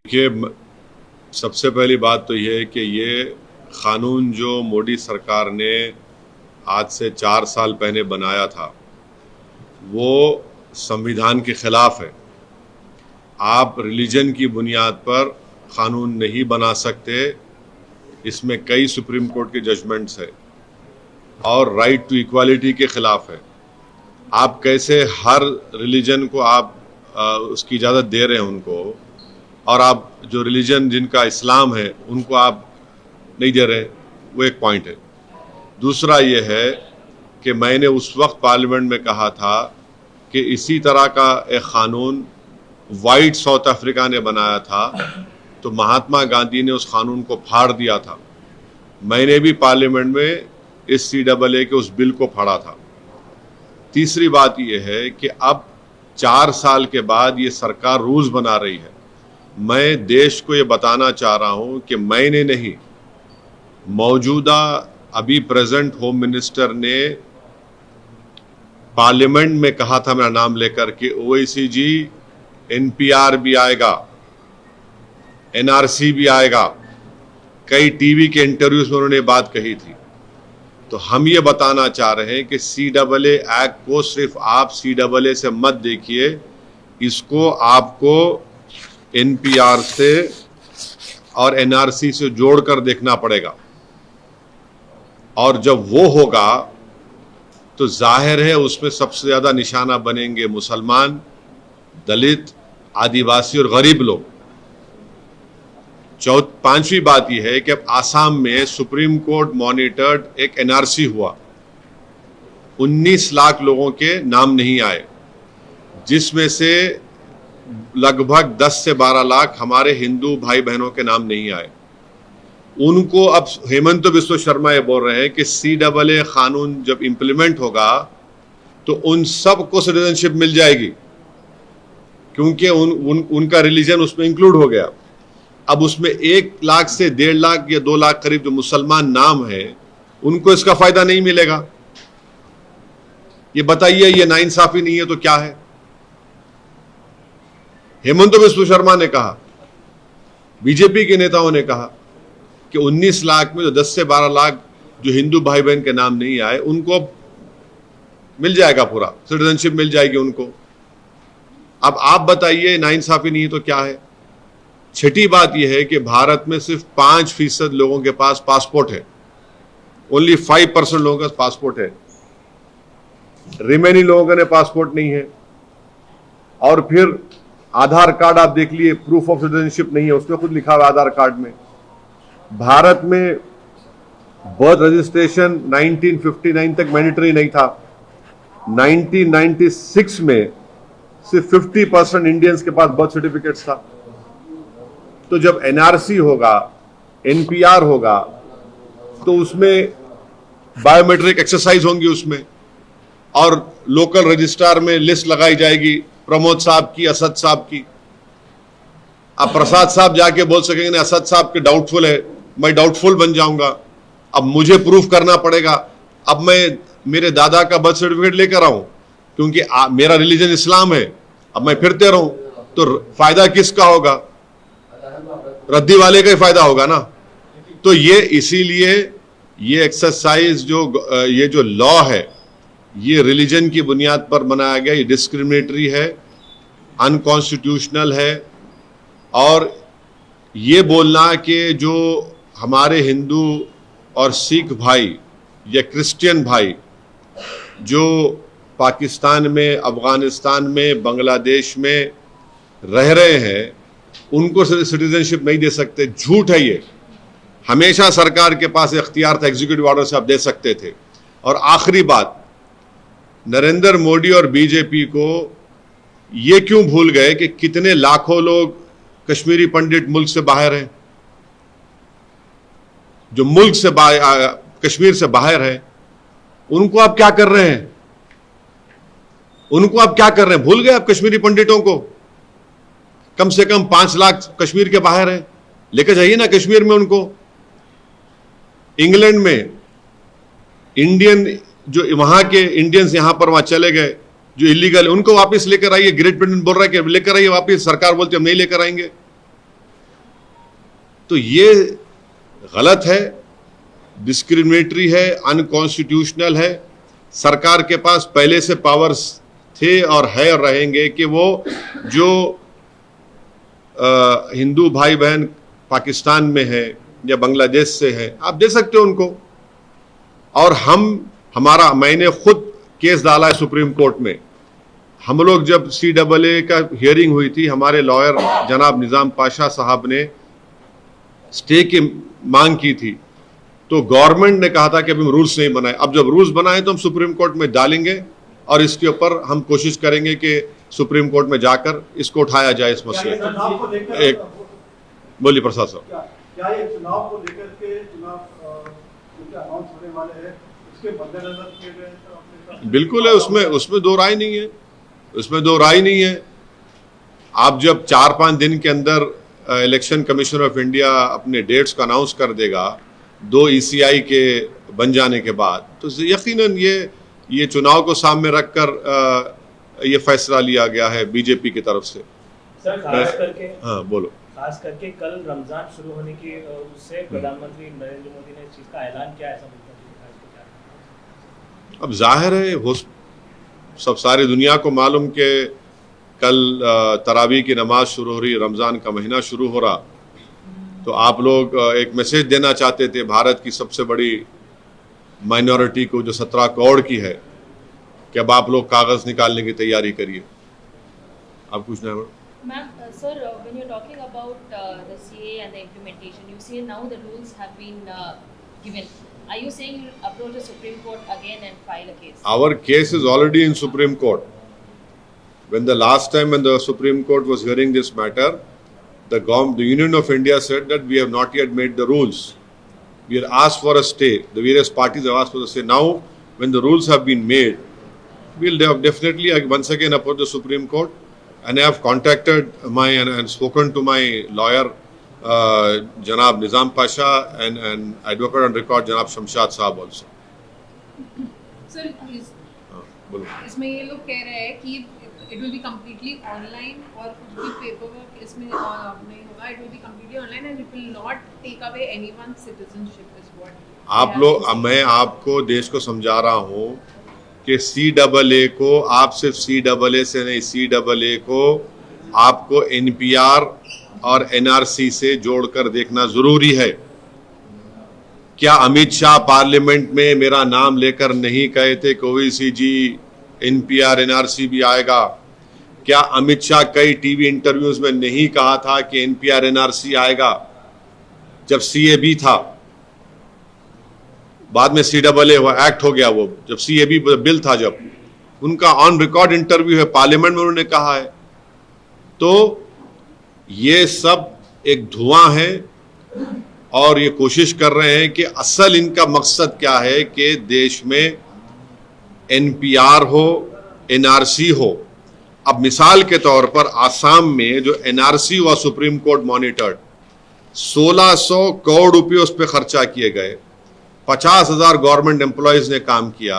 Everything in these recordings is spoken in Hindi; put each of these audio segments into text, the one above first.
देखिए, सबसे पहली बात तो ये है कि ये क़ानून जो मोदी सरकार ने आज से 4 साल पहले बनाया था, वो संविधान के ख़िलाफ़ है। आप रिलीजन की बुनियाद पर क़ानून नहीं बना सकते। इसमें कई सुप्रीम कोर्ट के जजमेंट्स है और राइट टू इक्वालिटी के ख़िलाफ़ है। आप कैसे हर रिलीजन को आप उसकी इजाज़त दे रहे हैं उनको, और आप जो रिलीजन जिनका इस्लाम है उनको आप नहीं दे रहे, वो एक पॉइंट है। दूसरा ये है कि मैंने उस वक्त पार्लियामेंट में कहा था कि इसी तरह का एक क़ानून वाइट साउथ अफ्रीका ने बनाया था, तो महात्मा गांधी ने उस क़ानून को फाड़ दिया था। मैंने भी पार्लियामेंट में इस CAA के उस बिल को फाड़ा था। तीसरी बात यह है कि अब 4 साल के बाद ये सरकार रूल्स बना रही है। मैं देश को ये बताना चाह रहा हूं कि मैंने नहीं, मौजूदा अभी प्रेजेंट होम मिनिस्टर ने पार्लियामेंट में कहा था मेरा नाम लेकर कि OICG NPR भी आएगा, NRC भी आएगा। कई टीवी के इंटरव्यूज में उन्होंने बात कही थी। तो हम ये बताना चाह रहे हैं कि CAA एक्ट को सिर्फ आप CAA से मत देखिए, इसको आपको NPR से और NRC से जोड़कर देखना पड़ेगा। और जब वो होगा तो जाहिर है उसमें सबसे ज्यादा निशाना बनेंगे मुसलमान, दलित, आदिवासी और गरीब लोग। पांचवी बात यह है कि अब आसाम में सुप्रीम कोर्ट मॉनिटर्ड एक NRC हुआ। 19 लाख लोगों के नाम नहीं आए, जिसमें से लगभग 10 से 12 लाख हमारे हिंदू भाई बहनों के नाम नहीं आए। उनको अब हेमंत बिस्वा शर्मा ये बोल रहे हैं कि CAA कानून जब इंप्लीमेंट होगा तो उन सबको सिटीजनशिप मिल जाएगी, क्योंकि उनका रिलीजन उसमें इंक्लूड हो गया। अब उसमें 1 लाख से 1.5 लाख या 2 लाख करीब जो मुसलमान नाम है, उनको इसका फायदा नहीं मिलेगा। ये बताइए, ये नाइंसाफी नहीं है तो क्या है? हेमंत बिस्वा शर्मा ने कहा, बीजेपी के नेताओं ने कहा कि 19 लाख में जो 10 से 12 लाख जो हिंदू भाई बहन के नाम नहीं आए, उनको मिल जाएगा, पूरा सिटीजनशिप मिल जाएगी उनको। अब आप बताइए, नाइंसाफी नहीं है तो क्या है? छठी बात यह है कि भारत में सिर्फ 5% लोगों के पास पासपोर्ट है। ओनली 5% लोगों के पास पासपोर्ट है, रिमेनिंग लोगों ने पासपोर्ट नहीं है। और फिर आधार कार्ड आप देख लिए, प्रूफ ऑफ सिटीजनशिप नहीं है, उसमें खुद लिखा हुआ आधार कार्ड में। भारत में बर्थ रजिस्ट्रेशन 1959 तक मैंडेटरी नहीं था। 1996 में सिर्फ 50% इंडियंस के पास बर्थ सर्टिफिकेट्स था। तो जब NRC होगा, NPR होगा, तो उसमें बायोमेट्रिक एक्सरसाइज होंगी उसमें, और लोकल रजिस्ट्रार में लिस्ट लगाई जाएगी प्रमोद साहब की, असद साहब की। अब प्रसाद साहब जाके बोल सकेंगे नहीं, असद साहब के डाउटफुल है, मैं डाउटफुल बन जाऊंगा। अब मुझे प्रूफ करना पड़ेगा। अब मैं मेरे दादा का बर्थ सर्टिफिकेट लेकर आऊं, क्योंकि मेरा रिलीजन इस्लाम है। अब मैं फिरते रहूं तो फायदा किसका होगा? रद्दी वाले का ही फायदा होगा ना। तो ये इसीलिए ये एक्सरसाइज ये जो लॉ है, ये रिलीजन की बुनियाद पर बनाया गया, ये डिस्क्रिमिनेटरी है, अनकॉन्स्टिट्यूशनल है। और ये बोलना कि जो हमारे हिंदू और सिख भाई या क्रिश्चियन भाई जो पाकिस्तान में, अफगानिस्तान में, बांग्लादेश में रह रहे हैं, उनको सिटीजनशिप नहीं दे सकते, झूठ है ये। हमेशा सरकार के पास इख्तियार था, एग्जीक्यूटिव ऑर्डर से आप दे सकते थे। और आखिरी बात, नरेंद्र मोदी और बीजेपी को ये क्यों भूल गए कि कितने लाखों लोग कश्मीरी पंडित मुल्क से बाहर हैं, जो मुल्क से कश्मीर से बाहर है, उनको आप क्या कर रहे हैं? उनको आप क्या कर रहे हैं? भूल गए आप कश्मीरी पंडितों को? कम से कम 5 लाख कश्मीर के बाहर हैं, लेकर जाइए ना कश्मीर में उनको। इंग्लैंड में इंडियन जो वहां के इंडियंस यहां पर वहां चले गए, जो इलीगल, उनको वापस लेकर आइए। ग्रेट ब्रिटेन बोल रहा है कि लेकर आइए वापस, सरकार बोलती है हम नहीं लेकर आएंगे। तो ये गलत है, डिस्क्रिमिनेटरी है, अनकॉन्स्टिट्यूशनल है। सरकार के पास पहले से पावर्स थे और है और रहेंगे कि वो जो हिंदू भाई बहन पाकिस्तान में है या बांग्लादेश से है, आप दे सकते हो उनको। और मैंने खुद केस डाला है सुप्रीम कोर्ट में। हम लोग जब CAA का हियरिंग हुई थी, हमारे लॉयर जनाब निजाम पाशा साहब ने स्टे की मांग की थी, तो गवर्नमेंट ने कहा था कि अभी हम रूल्स नहीं बनाए। अब जब रूल्स बनाए तो हम सुप्रीम कोर्ट में डालेंगे और इसके ऊपर हम कोशिश करेंगे कि सुप्रीम कोर्ट में जाकर इसको उठाया जाए इस मसले। एक बोलिए प्रसाद साहब। क्या ये चुनाव को लेकर के चुनाव अनाउंस होने वाले हैं, इसके मद्देनजर किए गए? बिल्कुल है, उसमें दो राय नहीं है, उसमें दो राय नहीं है। आप जब 4-5 दिन के अंदर इलेक्शन कमीशन ऑफ इंडिया अपने डेट्स को अनाउंस कर देगा 2 ECI के बन जाने के बाद, तो यकीनन ये चुनाव को सामने रखकर ये फैसला लिया गया है बीजेपी की तरफ से। सर खास करके हाँ बोलो। खास करके कल रमजान शुरू होने की उससे प्रधानमंत्री नरेंद्र मोदी ने इस चीज का ऐलान किया, ऐसा अब जाहिर है सब सारी दुनिया को मालूम कि कल तरावी की नमाज शुरू हो रही, रमज़ान का महीना शुरू हो रहा, तो आप लोग एक मैसेज देना चाहते थे भारत की सबसे बड़ी माइनॉरिटी को जो 17 करोड़ की है कि अब आप लोग कागज़ निकालने की तैयारी करिए। आप कुछ नहीं। Ma'am, sir, when you're talking about the CA and the implementation, you say now the rules have been given. Are you saying you'll approach the Supreme Court again and file a case? Our case is already in Supreme Court. When the last time when the Supreme Court was hearing this matter, the Union of India said that we have not yet made the rules. We had asked for a stay. The various parties have asked for a stay. Now, when the rules have been made, we'll definitely once again approach the Supreme Court. And I have contacted and spoken to my lawyer, Janab Nizam Pasha, and advocate on record, Janab Shamshad Saab also. Sir, इसमें ये लोग कह रहे हैं कि it will be completely online और कुछ भी paperwork इसमें नहीं होगा. It will be completely online and it will not take away anyone's citizenship is what. आप लोग, मैं आपको देश को समझा रहा हूँ कि CAA को आप सिर्फ CAA से नहीं, CAA को आपको NPR और NRC से जोड़कर देखना जरूरी है। क्या अमित शाह पार्लियामेंट में मेरा नाम लेकर नहीं कहे थे कि ओवैसी जी NPR NRC भी आएगा? क्या अमित शाह कई टीवी इंटरव्यूज में नहीं कहा था कि NPR NRC आएगा? जब CAB था, बाद में CAA हुआ, एक्ट हो गया, वो जब CAB बिल था, जब उनका ऑन रिकॉर्ड इंटरव्यू है, पार्लियामेंट में उन्होंने कहा है। तो ये सब एक धुआं है और ये कोशिश कर रहे हैं कि असल इनका मकसद क्या है कि देश में NPR हो, NRC हो। अब मिसाल के तौर पर आसाम में जो NRC हुआ, सुप्रीम कोर्ट मॉनिटर्ड, 1600 करोड़ रुपए उस पर खर्चा किए गए, 50,000 गवर्नमेंट एम्प्लॉयज ने काम किया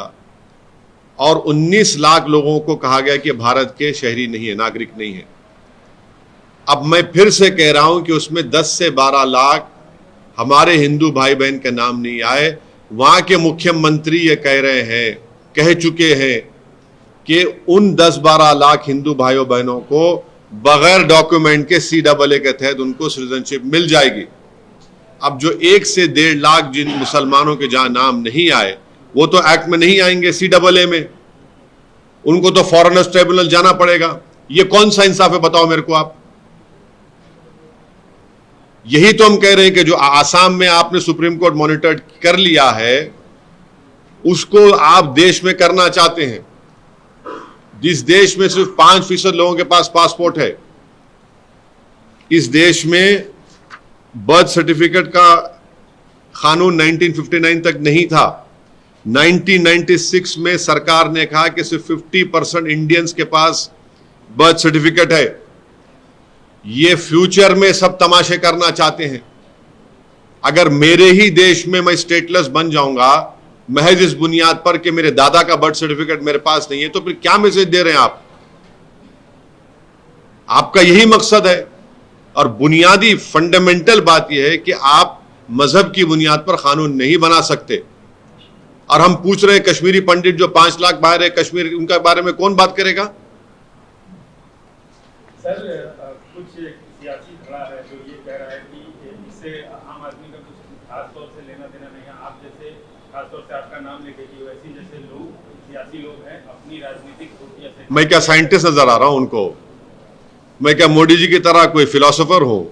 और 19 लाख लोगों को कहा गया कि भारत के शहरी नहीं है, नागरिक नहीं है। अब मैं फिर से कह रहा हूं कि उसमें 10 से 12 लाख हमारे हिंदू भाई बहन के नाम नहीं आए। वहां के मुख्यमंत्री ये कह चुके हैं कि उन 10-12 लाख हिंदू भाइयों बहनों को बगैर डॉक्यूमेंट के CAA के तहत उनको सिटीजनशिप मिल जाएगी। अब जो 1 से 1.5 लाख जिन मुसलमानों के जहां नाम नहीं आए, वो तो एक्ट में नहीं आएंगे, CAA में, उनको तो फॉरेनर्स ट्रिब्यूनल जाना पड़ेगा। ये कौन सा इंसाफ है, बताओ मेरे को आप। यही तो हम कह रहे हैं कि जो आसाम में आपने सुप्रीम कोर्ट मॉनिटर कर लिया है, उसको आप देश में करना चाहते हैं। जिस देश में सिर्फ 5% लोगों के पास पासपोर्ट है, इस देश में बर्थ सर्टिफिकेट का कानून 1959 तक नहीं था। 1996 में सरकार ने कहा कि सिर्फ 50% इंडियंस के पास बर्थ सर्टिफिकेट है। ये फ्यूचर में सब तमाशे करना चाहते हैं। अगर मेरे ही देश में मैं स्टेटलेस बन जाऊंगा महज इस बुनियाद पर कि मेरे दादा का बर्थ सर्टिफिकेट मेरे पास नहीं है, तो फिर क्या मैसेज दे रहे हैं आप? आपका यही मकसद है। और बुनियादी फंडामेंटल बात यह है कि आप मजहब की बुनियाद पर कानून नहीं बना सकते। और हम पूछ रहे हैं कश्मीरी पंडित जो 5 लाख बाहर है कश्मीर, उनका बारे में कौन बात करेगा? सर कुछ सियासी खड़ा है जो ये कह रहा है कि इससे आम आदमी का कुछ खास तौर से लेना देना नहीं है। आप जैसे खास तौर से आपका नाम लेके कि वैसी जैसे लोग सियासी लोग हैं अपनी राजनीतिक रोटियां से। मैं क्या साइंटिस्ट नजर आ रहा हूं उनको? मैं क्या मोदी जी की तरह कोई फिलोसोफर हूं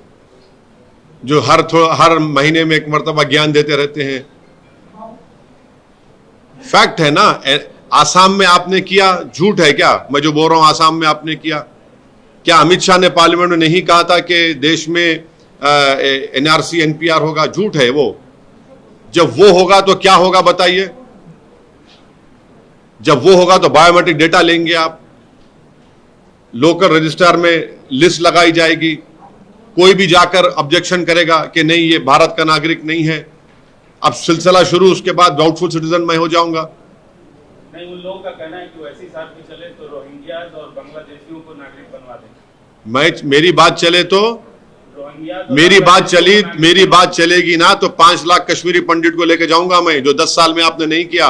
जो हर महीने में एक मर्तबा ज्ञान देते रहते हैं? फैक्ट है ना। आसाम में आपने किया, झूठ है क्या मैं जो बोल रहा हूं? आसाम में आपने किया क्या? अमित शाह ने पार्लियामेंट में नहीं कहा था कि देश में एनआरसी एनपीआर होगा? झूठ है वो। जब वो होगा तो क्या होगा बताइए? जब वो होगा तो बायोमेट्रिक डेटा लेंगे आप, लोकल रजिस्ट्रार में लिस्ट लगाई जाएगी, कोई भी जाकर ऑब्जेक्शन करेगा कि नहीं ये भारत का नागरिक नहीं है, अब सिलसिला शुरू, उसके बाद डाउटफुल सिटीजन मैं हो जाऊंगा। नहीं, उन लोगों का कहना है कि वैसी साथ भी चले तो रोहिंग्या और बांग्लादेशियों को नागरिक बनवा दें। मेरी बात चले तो मेरी बात चलेगी ना तो 5 लाख कश्मीरी पंडित को लेकर जाऊंगा मैं, जो 10 साल में आपने नहीं किया।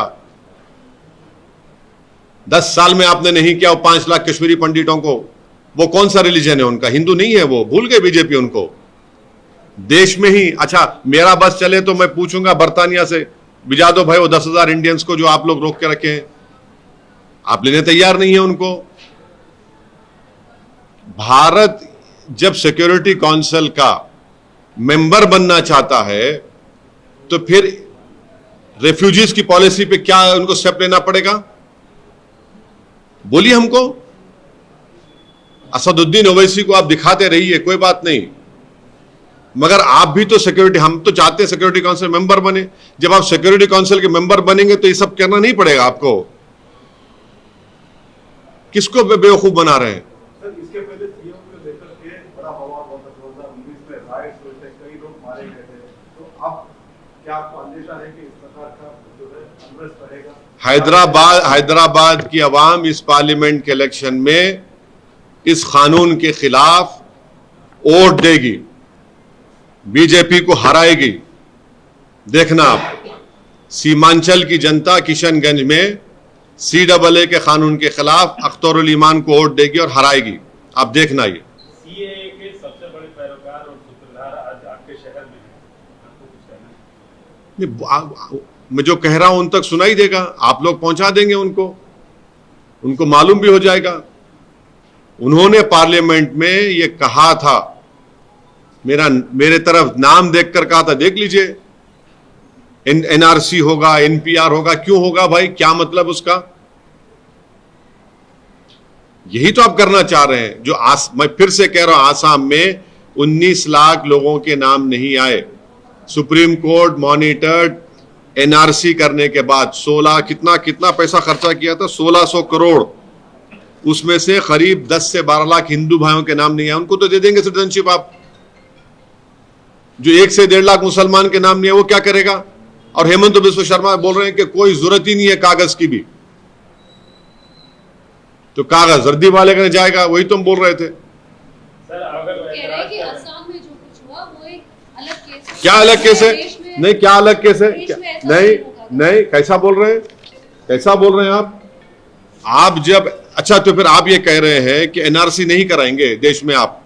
10 साल में आपने नहीं किया वो 5 लाख कश्मीरी पंडितों को। वो कौन सा रिलीजन है उनका? हिंदू नहीं है वो, भूल गए बीजेपी उनको। देश में ही अच्छा मेरा बस चले तो मैं पूछूंगा बर्तानिया से, भिजा दो भाई वो 10,000 इंडियंस को जो आप लोग रोक के रखे हैं। आप लेने तैयार नहीं है उनको। भारत जब सिक्योरिटी काउंसिल का मेंबर बनना चाहता है तो फिर रेफ्यूजीज की पॉलिसी पे क्या उनको स्टेप लेना पड़ेगा? बोलिए हमको। असदुद्दीन ओवैसी को आप दिखाते रहिए, कोई बात नहीं, मगर आप भी तो सिक्योरिटी, हम तो चाहते हैं सिक्योरिटी काउंसिल मेंबर बने। जब आप सिक्योरिटी काउंसिल के मेंबर बनेंगे तो ये सब करना नहीं पड़ेगा आपको। किसको बेवकूफ बना रहे हैं? सर इसके पहले सीएम को लेकर के बड़ा बवाल हुआ था 2019 में, राइट्स हुए थे, कई लोग मारे गए थे। तो अब क्या आपको अंदेशा है कि इस प्रकार का जो है अनरेस्ट रहेगा? हैदराबाद की आवाम इस पार्लियामेंट के इलेक्शन में इस कानून के खिलाफ वोट देगी, बीजेपी को हराएगी। देखना आप, सीमांचल की जनता किशनगंज में CAA के कानून के खिलाफ अख्तरुल ईमान को वोट देगी और हराएगी। आप देखना ये। CAA के सबसे बड़े पैरोकार और सूत्रधार आज आपके शहर में हैं, आपको कुछ कहना है? मैं जो कह रहा हूं उन तक सुनाई देगा, आप लोग पहुंचा देंगे उनको मालूम भी हो जाएगा। उन्होंने पार्लियामेंट में ये कहा था, मेरे तरफ नाम देखकर कहा था, देख लीजिए एनआरसी होगा, एनपीआर होगा। क्यों होगा भाई? क्या मतलब उसका? यही तो आप करना चाह रहे हैं। जो मैं फिर से कह रहा हूं, आसाम में 19 लाख लोगों के नाम नहीं आए। सुप्रीम कोर्ट मॉनिटर्ड एनआरसी करने के बाद 16 कितना पैसा खर्चा किया था? 1600 करोड़। उसमें से करीब 10 से 12 लाख हिंदू भाइयों के नाम नहीं आए। उनको तो दे देंगे सिटीजनशिप आप। जो 1 से 1.5 लाख मुसलमान के नाम नहीं है वो क्या करेगा? और हेमंत बिस्व शर्मा बोल रहे हैं कि कोई जरूरत ही नहीं है कागज की भी। तो कागज वर्दी वाले का जाएगा, वही तुम बोल रहे थे। सर अगर कह रहे हैं कि असम में जो कुछ हुआ वो एक अलग केस है। क्या अलग केस है? नहीं, क्या अलग केस है? नहीं, कैसा बोल रहे हैं? कैसा बोल रहे हैं आप जब अच्छा तो फिर आप ये कह रहे हैं कि एनआरसी नहीं कराएंगे देश में, आप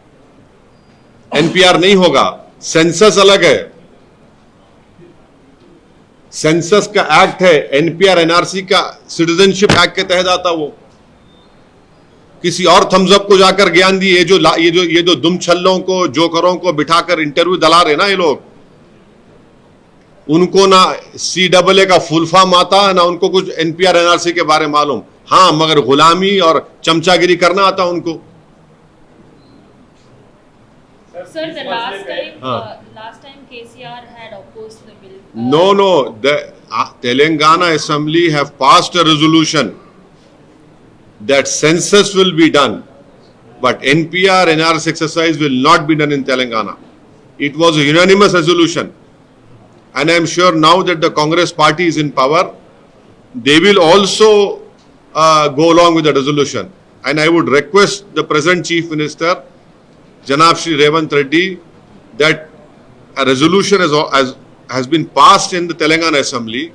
एनपीआर नहीं होगा, सेंसस अलग है, सेंसस का एक्ट है, एनपीआर एनआरसी का सिटीजनशिप एक्ट के तहत आता। वो किसी और थम्सअप को जाकर ज्ञान दी। ये जो दुम छल्लों को, जोकरों को बिठाकर इंटरव्यू दिला रहे ना ये लोग, उनको ना CAA का फुल फॉर्म आता ना उनको कुछ एनपीआर एनआरसी के बारे में मालूम। हाँ, मगर गुलामी और चमचागिरी करना आता उनको। Sir, the last time KCR had opposed the bill. No. The Telangana Assembly have passed a resolution that census will be done, but NPR NRS exercise will not be done in Telangana. It was a unanimous resolution, and I am sure now that the Congress party is in power, they will also go along with the resolution. And I would request the present Chief Minister, Janab Shri Revant Reddy, that a resolution has been passed in the Telangana Assembly.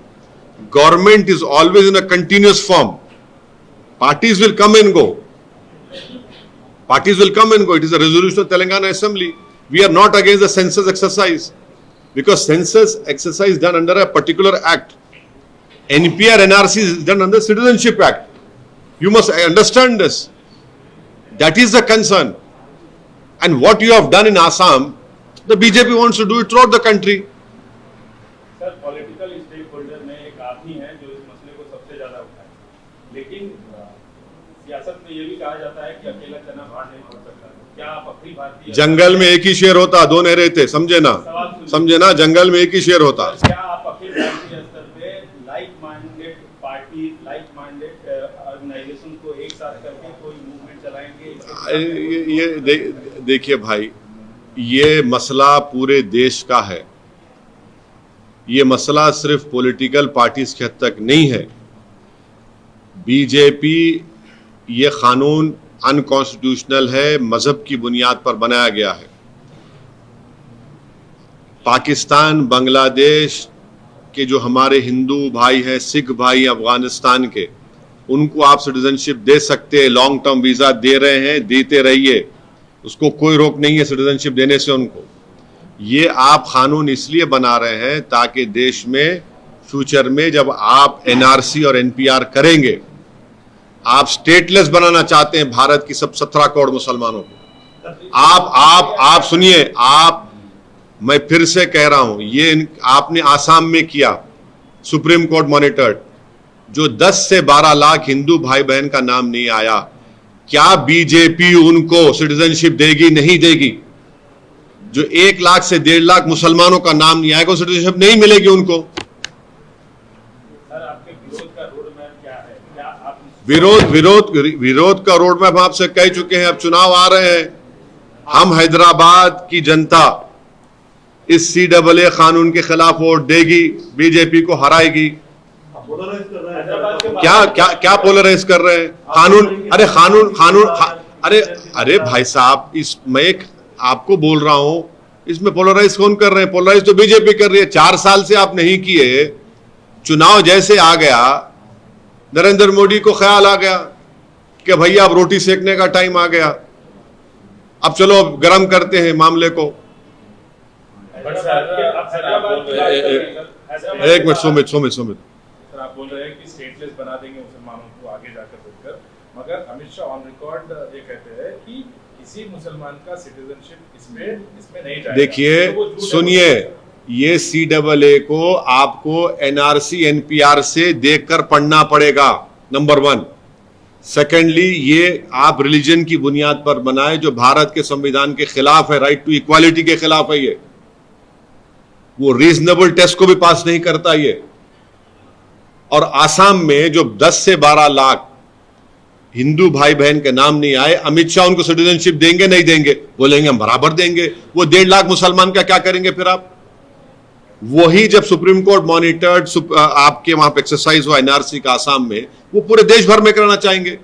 Government is always in a continuous form. Parties will come and go. Parties will come and go. It is a resolution of Telangana Assembly. We are not against the census exercise, because census exercise done under a particular act. NPR NRC is done under Citizenship Act. You must understand this. That is the concern. And what you have done in Assam, the BJP wants to do it throughout the country. Sir, political stakeholder में एक आदमी है जो इस मसले को सबसे ज्यादा उठाए, लेकिन सियासत में ये भी कहा जाता है कि अकेला चना भाड़ नहीं फोड़ सकता। क्या आप अखिल भारतीय जंगल में एक ही शेर होता, दो नहीं रहते, समझे ना? समझे ना? जंगल में एक ही शेर होता। क्या आप अखिल भारतीय स्तर पे like minded party, like minded organisation को एक साथ करके कोई मूवमेंट चलाएंगे? ये देखिए भाई, ये मसला पूरे देश का है। ये मसला सिर्फ पॉलिटिकल पार्टीज के हद तक नहीं है। बीजेपी, ये कानून अनकॉन्स्टिट्यूशनल है, मजहब की बुनियाद पर बनाया गया है। पाकिस्तान, बांग्लादेश के जो हमारे हिंदू भाई हैं, सिख भाई, अफगानिस्तान के, उनको आप सिटीजनशिप दे सकते हैं, लॉन्ग टर्म वीजा दे रहे हैं, देते रहिए, उसको कोई रोक नहीं है सिटीजनशिप देने से उनको। ये आप कानून इसलिए बना रहे हैं ताकि देश में फ्यूचर में जब आप एनआरसी और एनपीआर करेंगे, आप स्टेटलेस बनाना चाहते हैं भारत की सब 17 करोड़ मुसलमानों को। आप सुनिए, मैं फिर से कह रहा हूं, ये आपने आसाम में किया, सुप्रीम कोर्ट मॉनिटर्ड, जो 10 से 12 लाख हिंदू भाई बहन का नाम नहीं आया, क्या बीजेपी उनको सिटीजनशिप देगी? नहीं देगी। जो 1 लाख से 1.5 लाख मुसलमानों का नाम नहीं आएगा, सिटीजनशिप नहीं मिलेगी उनको। सर, आपके विरोध का रोड मैप क्या है? क्या आप विरोध का रोड मैप आपसे कह चुके हैं। अब चुनाव आ रहे हैं, हम हैदराबाद की जनता इस CAA कानून के खिलाफ वोट देगी, बीजेपी को हराएगी। क्या पोलराइज कर रहे हैं? अरे भाई साहब, मैं आपको बोल रहा हूं, इसमें पोलराइज कौन कर रहे हैं? पोलराइज तो बीजेपी कर रही है। 4 साल से आप नहीं किए। चुनाव जैसे आ गया, नरेंद्र मोदी को ख्याल आ गया कि भैया अब रोटी सेकने का टाइम आ गया, अब चलो अब गर्म करते हैं मामले को। एक मिनट, सुमित, सर, आप बोल रहे हैं कि स्टेटलेस बना देंगे मुसलमानों को आगे जाकर बोलकर, मगर अमित शाह ऑन रिकॉर्ड ये कहते हैं कि किसी मुसलमान का सिटीजनशिप इसमें नहीं जाएगा। देखिए, तो सुनिए, ये CAA को आपको NRC NPR से देखकर पढ़ना पड़ेगा, नंबर 1। सेकेंडली, ये आप रिलीजन की बुनियाद पर बनाए, जो भारत के संविधान के खिलाफ है, राइट टू इक्वालिटी के खिलाफ है। ये वो रीजनेबल टेस्ट को भी पास नहीं करता ये। और आसाम में जो 10 से 12 लाख हिंदू भाई बहन के नाम नहीं आए, अमित शाह उनको सिटीजनशिप देंगे? नहीं देंगे। बोलेंगे हम बराबर देंगे। वो 1.5 लाख मुसलमान का क्या करेंगे फिर आप? वही जब सुप्रीम कोर्ट मॉनिटर्ड आपके वहां पे एक्सरसाइज हुआ एनआरसी का आसाम में, वो पूरे देश भर में कराना चाहेंगे।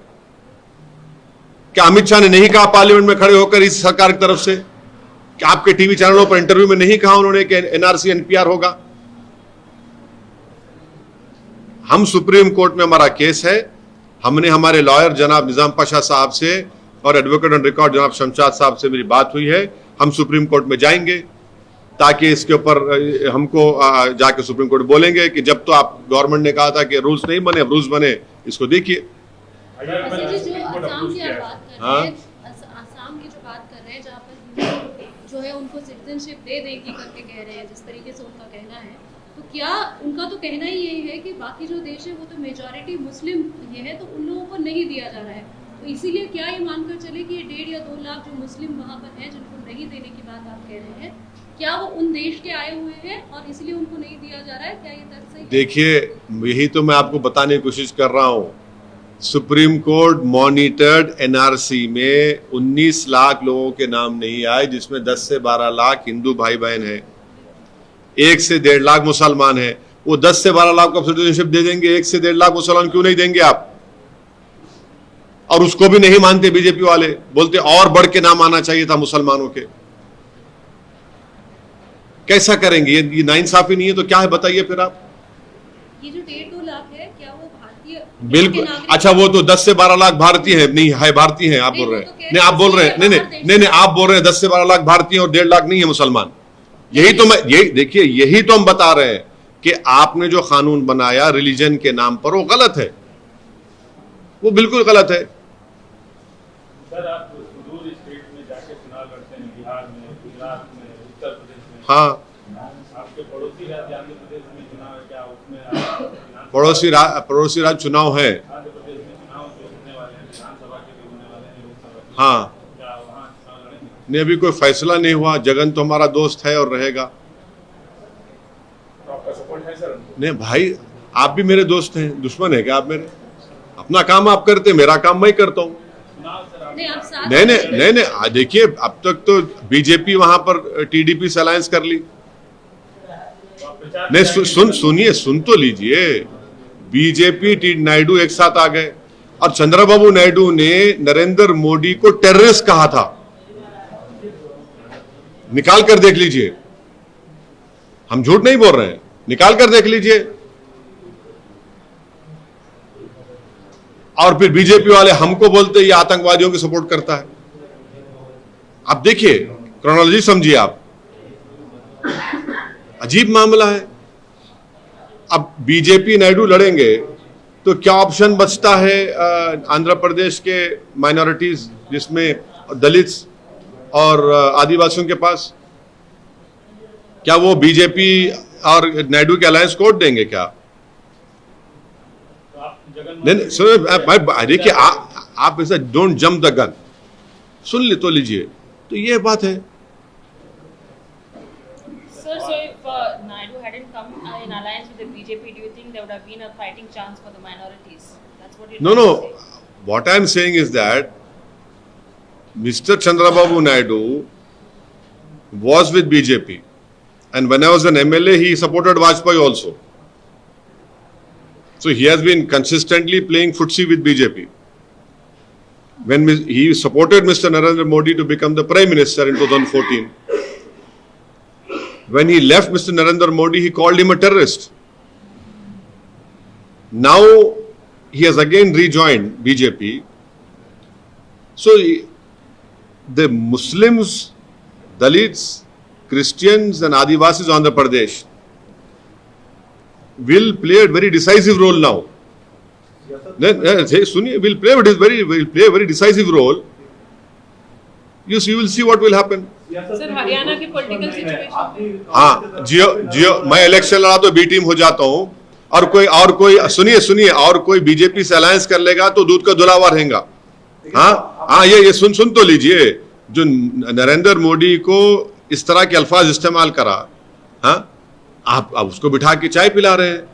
क्या अमित शाह ने नहीं कहा पार्लियामेंट में खड़े होकर इस सरकार की तरफ से? कि आपके टीवी चैनलों पर इंटरव्यू में नहीं कहा उन्होंने कि एनआरसी एनपीआर होगा? हम सुप्रीम कोर्ट में, हमारा केस है, हमने हमारे लॉयर जनाब निजाम पाशा साहब से और एडवोकेट ऑन रिकॉर्ड जनाब शमशाद साहब से मेरी बात हुई है। हम सुप्रीम कोर्ट में जाएंगे ताकि इसके ऊपर हमको जाके सुप्रीम कोर्ट बोलेंगे कि जब तो आप गवर्नमेंट ने कहा था कि रूल्स नहीं बने, अब रूल्स बने, इसको देखिए। आसाम की जो बात कर रहे हैं, जहाँ पर जो है उनको सिटीजनशिप दे देगी करके कह रहे हैं, जिस तरीके से उनका कहना है, तो क्या उनका तो कहना ही यही है कि बाकी जो देश है वो तो मेजॉरिटी मुस्लिम ये है, तो उन लोगों को नहीं दिया जा रहा है। तो इसीलिए क्या ये मानकर चले कि ये 1.5 या 2 लाख जो मुस्लिम वहाँ पर हैं, जिनको नहीं देने की बात आप कह रहे हैं, क्या वो उन देश के आए हुए हैं और इसलिए उनको नहीं दिया जा रहा है? क्या ये तर्क सही है? देखिए, यही तो मैं आपको बताने की कोशिश कर रहा हूँ। सुप्रीम कोर्ट मॉनिटर्ड एनआरसी में 19 लाख लोगों के नाम नहीं आए, जिसमें 10 से 12 लाख हिंदू भाई बहन हैं, 1 से 1.5 लाख मुसलमान हैं। वो 10 से 12 लाख को सिटीजनशिप दे देंगे, 1 से 1.5 लाख मुसलमान क्यों नहीं देंगे आप? और उसको भी नहीं मानते बीजेपी वाले, बोलते और बढ़ के नाम आना चाहिए था मुसलमानों के। कैसा करेंगे? ये नाइंसाफी नहीं है तो क्या है बताइए फिर आप। ये जो 1.5-2 लाख है, क्या वो भारतीय बिल्कुल। नागरिक- अच्छा, वो तो 10 से 12 लाख भारतीय है, नहीं है भारतीय है आप नहीं, बोल रहे वो तो हैं। कह नहीं, आप बोल रहे हैं, नहीं नहीं नहीं नहीं, आप बोल रहे हैं 10 से 12 लाख भारतीय और 1.5 लाख नहीं है मुसलमान। यही तो मैं, यही देखिए, यही तो हम बता रहे हैं कि आपने जो कानून बनाया रिलीजन के नाम पर वो गलत है, वो बिल्कुल गलत है। सर, आप सुदूर स्टेट में जाके चुनाव लड़ते हैं, बिहार में, गुजरात में, उत्तर प्रदेश में। हाँ, आपके पड़ोसी राज्य आंध्र प्रदेश में चुनाव है, क्या उसमें पड़ोसी राज्य चुनाव है। आंध्र प्रदेश में चुनाव जो होने वाले हैं, विधानसभा के भी होने वाले हैं, लोकसभा के, हाँ, क्या वहाँ चुनाव लड़ेंगे? नहीं अभी कोई फैसला नहीं हुआ। जगन तो हमारा दोस्त है और रहेगा। तो आपका सपोर्ट है सर उनको? नहीं भाई, आप भी मेरे दोस्त हैं, दुश्मन है क्या आप मेरे? अपना काम आप करते, मेरा काम मैं करता हूँ। चुनाव सर नहीं, आप साथ नहीं नहीं नहीं नहीं, देखिए अब तक तो बीजेपी वहां पर टीडीपी से अलायंस कर ली। नहीं, सुनिए, सुन तो लीजिए। बीजेपी नायडू एक साथ आ गए और चंद्रबाबू नायडू ने नरेंद्र मोदी को टेररिस्ट कहा था। निकाल कर देख लीजिए, हम झूठ नहीं बोल रहे हैं, निकाल कर देख लीजिए। और फिर बीजेपी वाले हमको बोलते ये आतंकवादियों की सपोर्ट करता है। आप देखिए, क्रोनोलॉजी समझिए आप, अजीब मामला है। अब बीजेपी नायडू लड़ेंगे तो क्या ऑप्शन बचता है आंध्र प्रदेश के माइनॉरिटीज जिसमें दलित्स और आदिवासियों के पास? क्या वो बीजेपी और नायडू के अलायंस को वोट देंगे क्या? तो आप जगन नहीं सुनो, देखिए आप ऐसा डोंट जंप द गन, सुन ले तो लीजिए। तो ये बात है। Sir, so if Naidu hadn't come in alliance with the BJP, do you think there would have been a fighting chance for the minorities? That's what you're No, trying no. to say. What I am saying is that Mr. Chandrababu Naidu was with BJP, and when I was an MLA, he supported Vajpayee also. So he has been consistently playing footsie with BJP. When he supported Mr. Narendra Modi to become the Prime Minister in 2014, when he left Mr. Narendra Modi, he called him a terrorist. Now he has again rejoined BJP. So the Muslims, Dalits, Christians and Adivasis of Andhra Pradesh will play a very decisive role now. Sunni will play a very decisive role. You will see what will happen. Sir, Haryana की पॉलिटिकल सिचुएशन, हाँ, जियो मैं इलेक्शन लड़ा तो बी टीम हो जाता हूँ, और कोई सुनिए और कोई बीजेपी से अलायंस कर लेगा तो दूध का धुलावा रहेगा। हाँ, ये सुन तो लीजिए, जो नरेंद्र मोदी को इस तरह के अल्फाज इस्तेमाल करा, हाँ, आप उसको बिठा के चाय पिला रहे हैं।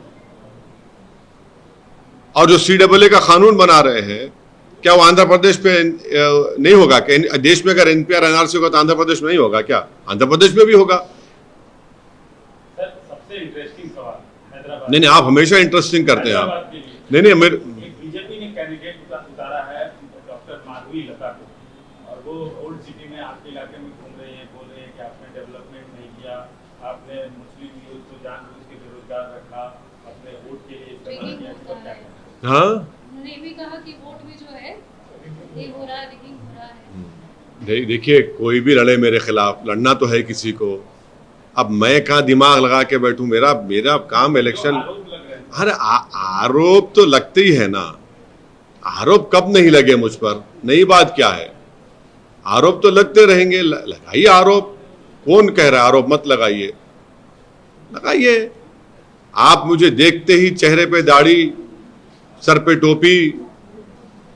और जो CAA का कानून बना रहे हैं, क्या वो आंध्र प्रदेश पे नहीं होगा? क्या देश में अगर NPR NRC होगा तो आंध्र प्रदेश में नहीं होगा क्या? आंध्र प्रदेश में भी होगा। सर, सबसे इंटरेस्टिंग सवाल हैदराबाद। नहीं, आप हमेशा इंटरेस्टिंग करते हैं आप। हैदराबाद के लिए नहीं मेरे बीजेपी ने कैंडिडेट उतारा है डॉक्टर माधवी लता को, और वो ओल्ड सिटी में आपके इलाके में घूम रही है, बोल रहे हैं कि आपने डेवलपमेंट नहीं किया, आपने मुस्लिम यूथ को जानबूझ के बेरोजगार रखा, अपने वोट के लिए इस्तेमाल किया। इस पर क्या कहना है? हाँ, उन्होंने भी कहा कि वोट में जो है ये हो रहा है, रिगिंग हो रहा है। देखिए, कोई भी लड़े मेरे खिलाफ, लड़ना तो है किसी को। अब मैं कहाँ दिमाग लगा के बैठूं? मेरा काम इलेक्शन। आरोप लग रहे हैं। अरे आरोप तो लगते ही है ना। आरोप कब नहीं लगे मुझ पर? नई बात क्या है? आरोप तो लगते रहेंगे। लगाइए आरोप। कौन कह रहा है आरोप मत लगाइए? लगाइए। आप मुझे देखते ही चेहरे पे दाढ़ी, सर पे टोपी,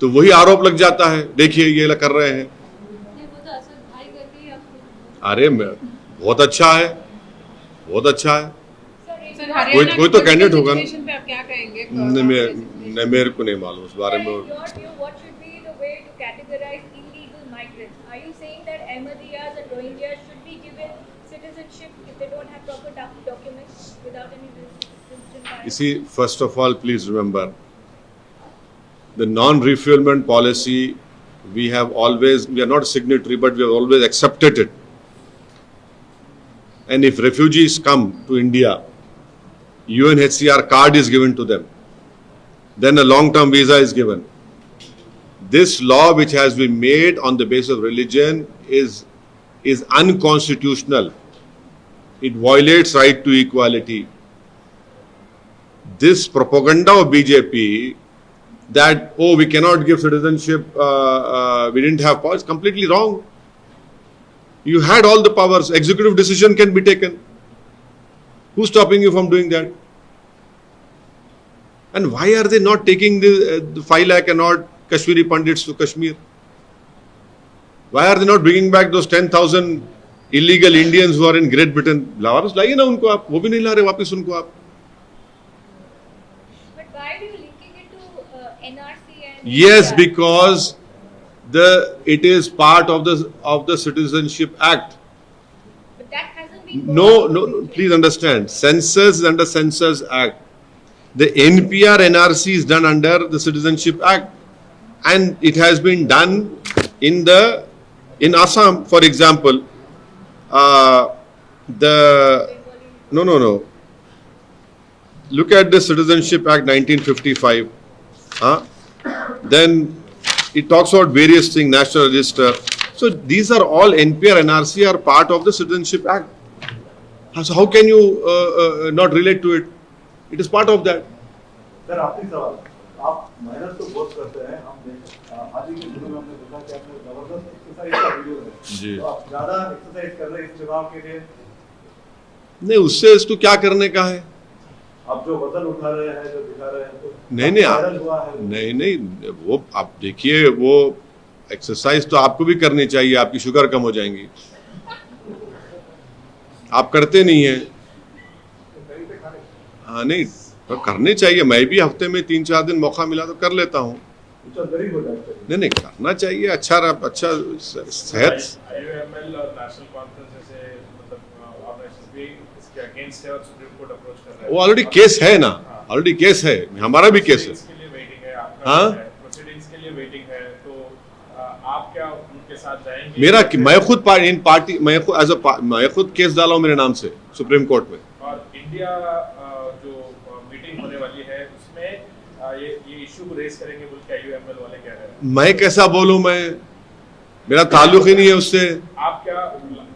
तो वही आरोप लग जाता है। देखिए ये कर रहे हैं। नहीं, वो तो असद भाई करके ही आपको। अरे बहुत अच्छा है, बहुत अच्छा है। सर, हरियाणा कोई तो कैंडिडेट होगा ना। सिचुएशन पे आप क्या कहेंगे? मेरे को नहीं मालूम उस बारे में। In your view, what should be the way to categorize illegal migrants? Are you saying that Ahmadiyyas and Rohingyas should be given citizenship if they don't have proper documents without any religion? You see, first of all, please remember, the non-refoulement policy, we are not a signatory, but we have always accepted it. And if refugees come to India, UNHCR card is given to them. Then a long-term visa is given. This law, which has been made on the basis of religion, is unconstitutional. It violates right to equality. This propaganda of BJP that, oh, we cannot give citizenship, we didn't have power, is completely wrong. You had all the powers. Executive decision can be taken. Who's stopping you from doing that? And why are they not taking the 5 lakh and odd Kashmiri Pandits to Kashmir? Why are they not bringing back those 10,000 illegal Indians who are in Great Britain? वापस लाइए ना उनको आप, वो भी नहीं ला रहे वापस उनको आप. But why are you linking it to NRC and? Yes, because it is part of the Citizenship Act. But that hasn't been. No, please understand. Census is under Census Act. The NPR NRC is done under the Citizenship Act, and it has been done in Assam, for example. No. Look at the Citizenship Act 1955. Then it talks about various things, National Register. So these are all NPR, NRC are part of the Citizenship Act. So how can you not relate to it? It is part of that. Sir आखिरी सवाल, आप मेहनत तो बहुत करते हैं, हम आज ही के दिनों में हमने देखा कि आपने जबरदस्त एक्सरसाइज का वीडियो है, जी। तो आप ज्यादा एक्सरसाइज कर रहे हैं इस चुनाव के लिए? नहीं, उससे इसको क्या करने का है? आप जो वजन उठा रहे हैं, जो दिखा रहे हैं, तो नहीं वायरल हुआ है। नहीं, वो आप देखिए, वो एक्सरसाइज तो आपको भी करनी चाहिए, आपकी शुगर कम हो जाएंगी. आप करते नहीं है. हाँ, नहीं तो करने चाहिए. मैं भी हफ्ते में 3-4 दिन मौका मिला तो कर लेता हूँ. नहीं, करना चाहिए. अच्छा सेहत. IUML और नेशनल कॉन्फ्रेंस जैसे मतलब ऑर्गेनाइजेशंस भी इसके अगेंस्ट है और सुप्रीम कोर्ट अप्रोच कर रहा है. वो ऑलरेडी केस है ना, ऑलरेडी केस है, हमारा भी केस है. इसके लिए वेटिंग है आपका. हाँ, प्रोसीडिंग्स के लिए वेटिंग है, तो आप क्या उनके साथ जाएंगे? मेरा मैं खुद केस डाला हूँ मेरे नाम से सुप्रीम कोर्ट में. और इंडिया जो मीटिंग होने वाली है उसमें ये इशू को रेस करेंगे बोल के IUML वाले कह रहे हैं. मैं कैसा बोलूं? मेरा ताल्लुक ही नहीं है उससे. आप क्या,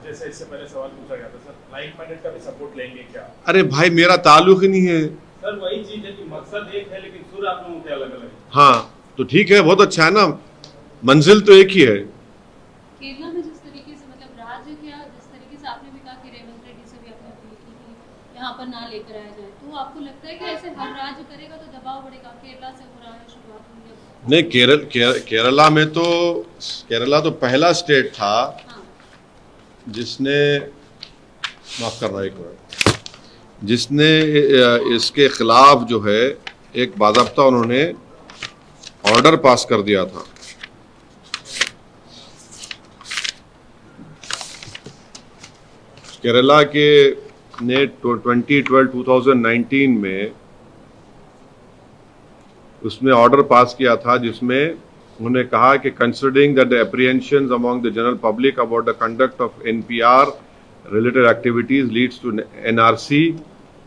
जैसे इससे पहले सवाल पूछा गया था सर, लाइक माइंडेड का भी सपोर्ट लेंगे क्या? अरे भाई, मेरा ताल्लुक ही नहीं है. सर वही चीज है कि मकसद एक है लेकिन सुर आप लोगों के अलग अलग है. हाँ, तो ठीक है, बहुत अच्छा है ना, मंजिल तो एक ही है. केरला में जिस तरीके से मतलब राज्य क्या, जिस तरीके से आपने भी कहा कि रेवंत रेड्डी से भी आपने अपील की कि यहाँ पर ना लेकर आया जाए, तो आपको लगता है कि ऐसे हर राज्य करेगा तो दबाव बढ़ेगा? केरला से हो रहा है शुरुआत हुई है. नहीं, केरला तो पहला स्टेट था जिसने, माफ करना एक मिनट, जिसने इसके खिलाफ जो है एक बाज़ाब्ता उन्होंने ऑर्डर पास कर दिया था. केरला के ने 2019 में उसमें ऑर्डर पास किया था जिसमें उन्होंने कहा कि considering that the apprehensions among the general public about the conduct of NPR related activities leads to NRC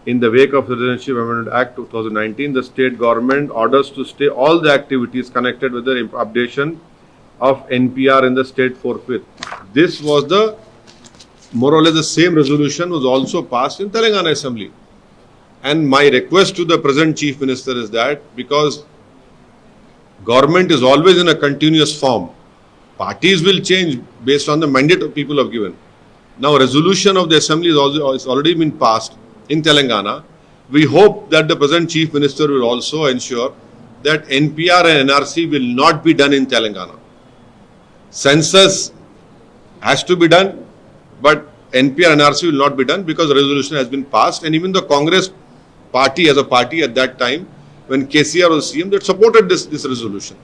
in the wake of Citizenship Amendment Act 2019, the state government orders to stay all the activities connected with the updation of NPR in the state forthwith. This was the more or less the same resolution was also passed in Telangana Assembly. And my request to the present Chief Minister is that, because government is always in a continuous form, parties will change based on the mandate of people have given. Now, resolution of the Assembly is already been passed in Telangana. We hope that the present Chief Minister will also ensure that NPR and NRC will not be done in Telangana. Census has to be done, but NPR and NRC will not be done because the resolution has been passed, and even the Congress party as a party at that time, when KCR was CM, that supported this resolution.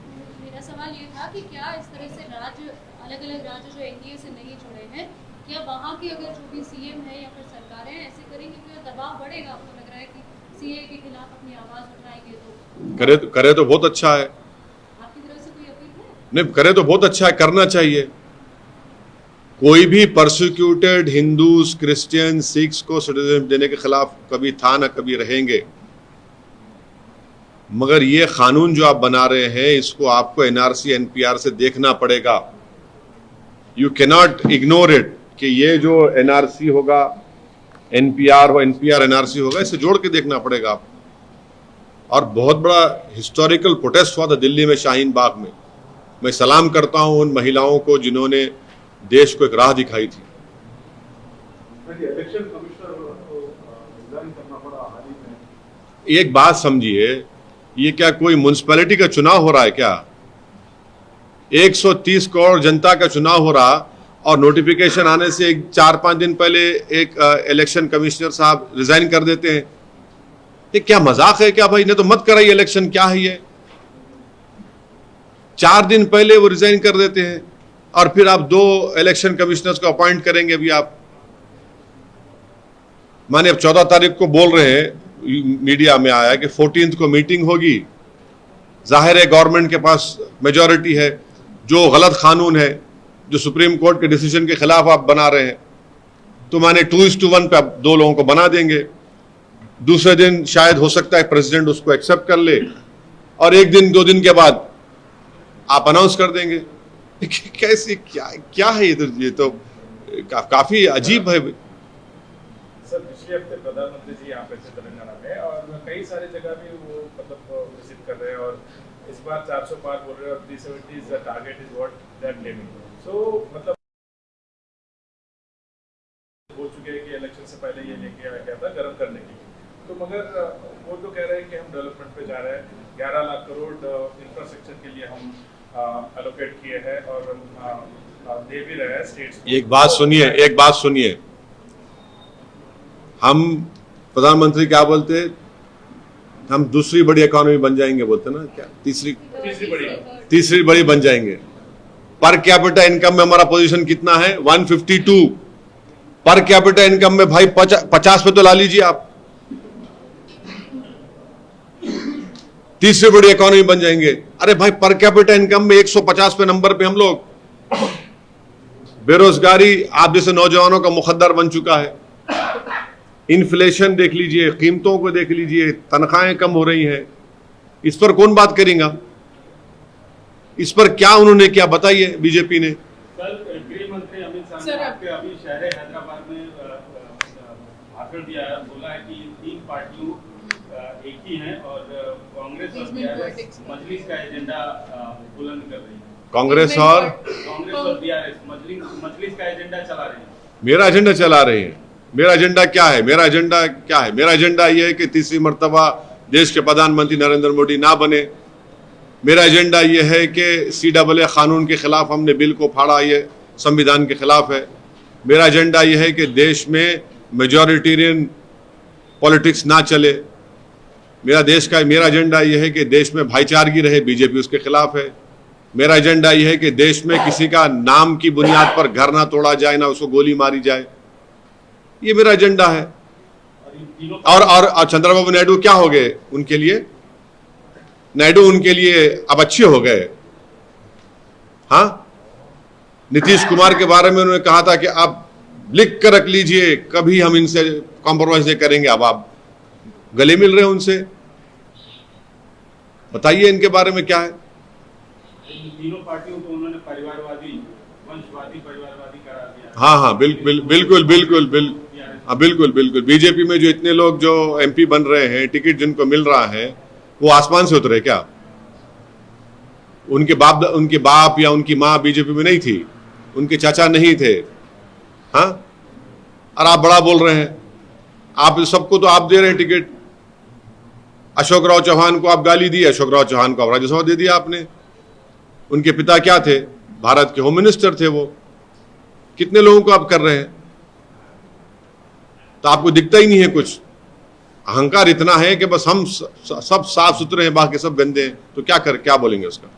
मेरा सवाल ये था कि क्या इस तरह से राज्य, अलग-अलग राज्य जो NDA से नहीं जुड़े हैं, क्या वहाँ के अगर जो भी CM है या फिर सरकारें ऐसे करेंगे तो दबाव बढ़ेगा? आपको लग रहा है कि CA के खिलाफ अपनी आवाज उठाएंगे तो? करे तो बहुत अच्छा है. नहीं करे तो बहुत अच्छा है, करना चाहिए। कोई भी परसिक्यूटेड हिंदूज, क्रिश्चियन, सिख्स को सिटीजनशिप देने के खिलाफ कभी था ना कभी रहेंगे, मगर ये कानून जो आप बना रहे हैं इसको आपको एनआरसी एनपीआर से देखना पड़ेगा। यू कैनॉट इग्नोर इट कि ये जो एनआरसी होगा, एनपीआर हो, एनपीआर एनआरसी होगा, इसे जोड़ के देखना पड़ेगा आप। और बहुत बड़ा हिस्टोरिकल प्रोटेस्ट हुआ था दिल्ली में, शाहीन बाग में। मैं सलाम करता हूं उन महिलाओं को जिन्होंने देश को एक राह दिखाई थी। इलेक्शन कमिश्नर को रिजाइन करना पड़ा हाल ही में। एक बात समझिए, ये क्या कोई म्युनिसिपैलिटी का चुनाव हो रहा है क्या? 130 करोड़ जनता का चुनाव हो रहा और नोटिफिकेशन आने से 4-5 दिन पहले एक इलेक्शन कमिश्नर साहब रिजाइन कर देते हैं। ये क्या मजाक है क्या भाई? इन्हें तो मत कराइए इलेक्शन, क्या है ये? 4 दिन पहले वो रिजाइन कर देते हैं और फिर आप 2 इलेक्शन कमिश्नर्स को अपॉइंट करेंगे भी आप। माने अब 14 तारीख को बोल रहे हैं, मीडिया में आया कि 14th को मीटिंग होगी। जाहिर है गवर्नमेंट के पास मेजॉरिटी है। जो गलत कानून है, जो सुप्रीम कोर्ट के डिसीजन के खिलाफ आप बना रहे हैं, तो माने 2:1 पे आप 2 लोगों को बना देंगे। दूसरे दिन शायद हो सकता है प्रेसिडेंट उसको एक्सेप्ट कर ले और 1 दिन 2 दिन के बाद आप अनाउंस कर देंगे। कैसे क्या है ये तो काफी अजीब है। सर, पिछले हफ्ते प्रधानमंत्री जी यहाँ पे थे तेलंगाना में और कई सारी जगह भी वो मतलब विजिट कर रहे हैं और इस बार 400 पार बोल रहे हैं और 370 is the target is what they are claiming. So मतलब बोल चुके हैं कि इलेक्शन से पहले ये लेके आया गया था गर्म करने के लिए, तो मगर वो तो कह रहे हैं कि हम डेवलपमेंट पे जा रहे हैं, 11 लाख करोड़ इंफ्रास्ट्रक्चर के लिए हम एलोकेट किए हैं और हम दे भी रहे हैं स्टेट्स को। एक बात सुनिए, हम प्रधानमंत्री क्या बोलते हैं? हम दूसरी बड़ी इकोनॉमी बन जाएंगे बोलते ना, क्या तीसरी बड़ी बन जाएंगे। पर कैपिटा इनकम में हमारा पोजीशन कितना है? 152 पर कैपिटा इनकम में। भाई 50 पे तो ला लीजिए आप, तीसरी बड़ी इकोनॉमी बन जाएंगे। अरे भाई पर कैपिटा इनकम में 150 पे नंबर पे हम लोग। बेरोजगारी आप जैसे नौजवानों का मुखद्दर बन चुका है। इन्फ्लेशन देख लीजिए, कीमतों को देख लीजिए, तनख्वाहें कम हो रही हैं। इस पर कौन बात करेगा? इस पर क्या उन्होंने क्या बताइए बीजेपी ने? कल गृह मंत्री अमित शाह ने आपके अभी शहर हैदराबाद में भाषण दिया है, बोला है कि 3 पार्टियों एक ही हैं और कांग्रेस और बीआरएस मजलिस का एजेंडा बुलंद कर रही है। कांग्रेस और बीआरएस मजलिस का एजेंडा चला रही है। मेरा एजेंडा चला रहे हैं। मेरा एजेंडा क्या है? मेरा एजेंडा यह है कि तीसरी मर्तबा देश के प्रधानमंत्री नरेंद्र मोदी ना बने। मेरा एजेंडा यह है कि CAA कानून के खिलाफ हमने बिल को फाड़ा, ये संविधान के खिलाफ है। मेरा एजेंडा यह है कि देश में मेजॉरिटेरियन पॉलिटिक्स ना चले। मेरा एजेंडा यह है कि देश में भाईचारगी रहे, बीजेपी उसके खिलाफ है। मेरा एजेंडा यह है कि देश में किसी का नाम की बुनियाद पर घर ना तोड़ा जाए, ना उसको गोली मारी जाए। ये मेरा एजेंडा है। और चंद्रबाबू नायडू क्या हो गए उनके लिए? नायडू उनके लिए अब अच्छे हो गए। हाँ, नीतीश कुमार के बारे में उन्होंने कहा था कि आप लिख कर रख लीजिए, कभी हम इनसे कॉम्प्रोमाइज नहीं करेंगे। अब आप गले मिल रहे हैं उनसे। बताइए इनके बारे में क्या है? तीनों पार्टियों को उन्होंने परिवारवादी, वंशवादी, परिवारवादी करार दिया। हाँ, बिल्कुल। बीजेपी में जो इतने लोग जो MP बन रहे हैं, टिकट जिनको मिल रहा है, वो आसमान से उतरे क्या? उनके बाप या उनकी माँ बीजेपी में नहीं थी, उनके चाचा नहीं थे। हाँ, और आप बड़ा बोल रहे हैं। आप सबको तो आप दे रहे हैं टिकट। अशोक राव चौहान को आप गाली दी, अशोक राव चौहान को आप राज्यसभा दे दिया आपने। उनके पिता क्या थे? भारत के होम मिनिस्टर थे वो। कितने लोगों को आप कर रहे हैं? तो आपको दिखता ही नहीं है कुछ। अहंकार इतना है कि बस हम सब साफ सुथरे हैं, बाकी सब गंदे हैं। तो क्या बोलेंगे उसका?